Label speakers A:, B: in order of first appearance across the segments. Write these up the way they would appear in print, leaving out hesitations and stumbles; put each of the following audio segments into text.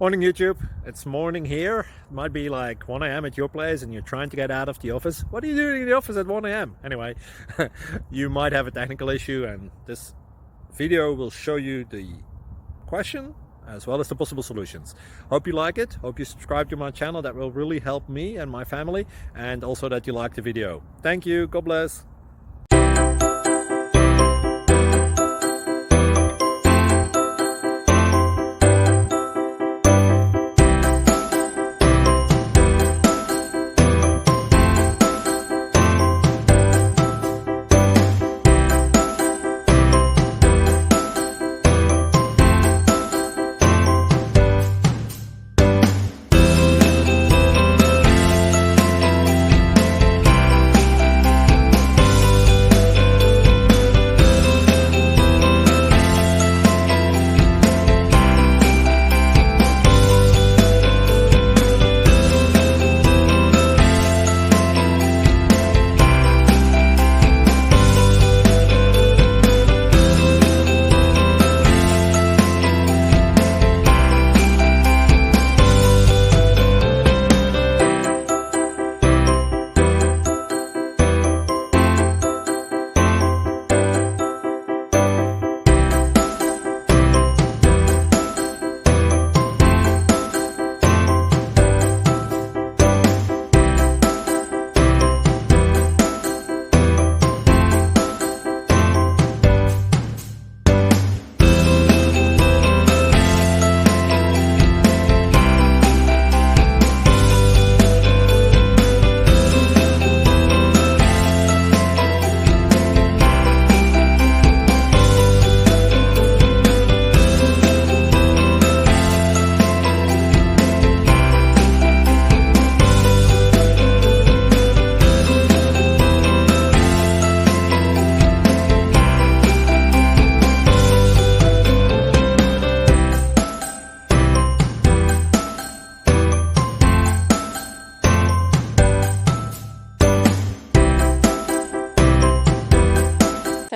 A: Morning YouTube, it's morning here. It might be like 1 a.m. at your place and you're trying to get out of the office. What are you doing in the office at 1 a.m.? Anyway, you might have a technical issue and this video will show you the question as well as the possible solutions. Hope you like it, hope you subscribe to my channel. That will really help me and my family, and also that you like the video. Thank you, God bless.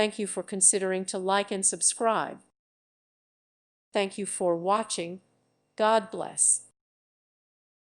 B: Thank you for considering to like and subscribe. Thank you for watching. God bless.